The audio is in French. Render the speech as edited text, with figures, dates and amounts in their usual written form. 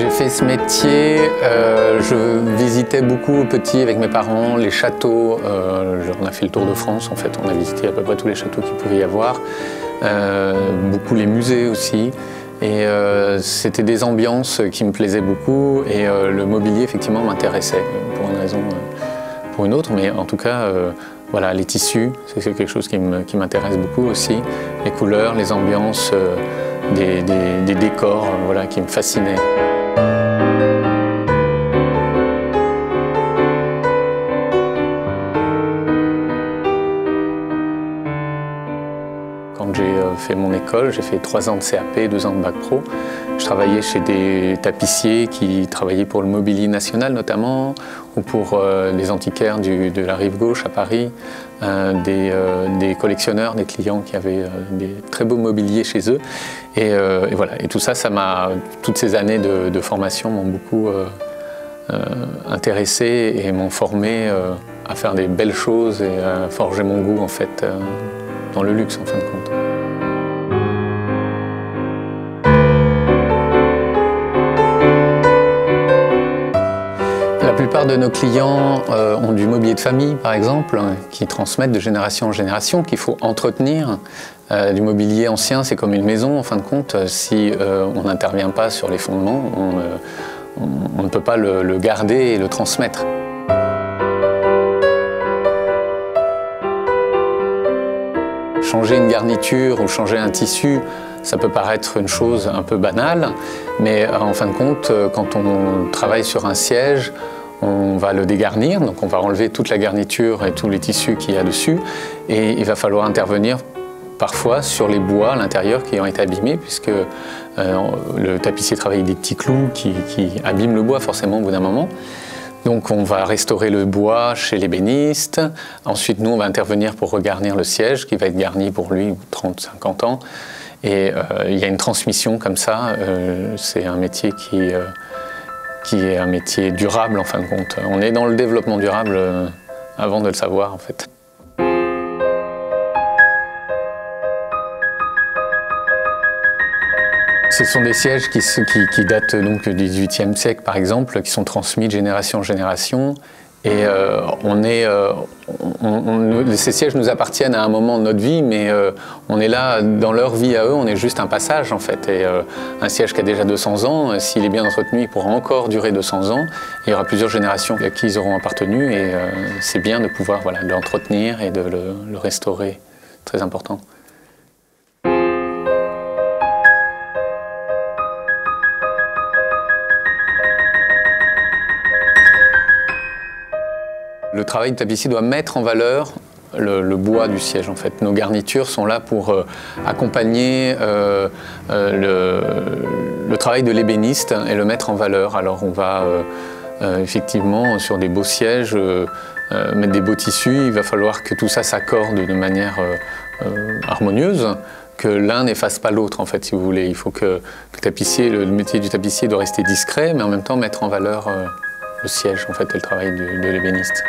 j'ai fait ce métier, je visitais beaucoup petit avec mes parents les châteaux. On a fait le tour de France en fait, on a visité à peu près tous les châteaux qu'il pouvait y avoir. Beaucoup les musées aussi. Et c'était des ambiances qui me plaisaient beaucoup et le mobilier effectivement m'intéressait pour une raison pour une autre, mais en tout cas voilà, les tissus, c'est quelque chose qui m'intéresse beaucoup aussi, les couleurs, les ambiances, des décors voilà, qui me fascinaient. Quand j'ai fait mon école, j'ai fait 3 ans de CAP, 2 ans de Bac Pro. Je travaillais chez des tapissiers qui travaillaient pour le Mobilier National notamment, ou pour les antiquaires de la Rive-Gauche à Paris, des collectionneurs, des clients qui avaient des très beaux mobiliers chez eux. Et voilà. Et tout ça, toutes ces années de formation m'ont beaucoup intéressé et m'ont formé à faire des belles choses et à forger mon goût en fait. Dans le luxe en fin de compte. La plupart de nos clients ont du mobilier de famille par exemple, qui transmettent de génération en génération, qu'il faut entretenir. Du mobilier ancien, c'est comme une maison en fin de compte, si on n'intervient pas sur les fondements, on ne peut pas le garder et le transmettre. Changer une garniture ou changer un tissu, ça peut paraître une chose un peu banale, mais en fin de compte, quand on travaille sur un siège, on va le dégarnir, donc on va enlever toute la garniture et tous les tissus qu'il y a dessus, et il va falloir intervenir parfois sur les bois à l'intérieur qui ont été abîmés, puisque le tapissier travaille avec des petits clous qui abîment le bois forcément au bout d'un moment. Donc on va restaurer le bois chez l'ébéniste. Ensuite, nous, on va intervenir pour regarnir le siège qui va être garni pour lui 30-50 ans. Et il y a une transmission comme ça. C'est un métier qui est un métier durable en fin de compte. On est dans le développement durable avant de le savoir en fait. Ce sont des sièges qui datent donc du XVIIIe siècle par exemple, qui sont transmis de génération en génération. Et ces sièges nous appartiennent à un moment de notre vie, mais on est là dans leur vie à eux, on est juste un passage en fait. Et un siège qui a déjà 200 ans, s'il est bien entretenu, il pourra encore durer 200 ans. Il y aura plusieurs générations à qui ils auront appartenu et c'est bien de pouvoir voilà, l'entretenir et de le restaurer. Très important. Le travail de tapissier doit mettre en valeur le bois du siège en fait. Nos garnitures sont là pour accompagner le travail de l'ébéniste et le mettre en valeur. Alors on va effectivement sur des beaux sièges mettre des beaux tissus. Il va falloir que tout ça s'accorde de manière harmonieuse, que l'un n'efface pas l'autre en fait si vous voulez. Il faut que le métier du tapissier doit rester discret mais en même temps mettre en valeur le siège en fait et le travail de l'ébéniste.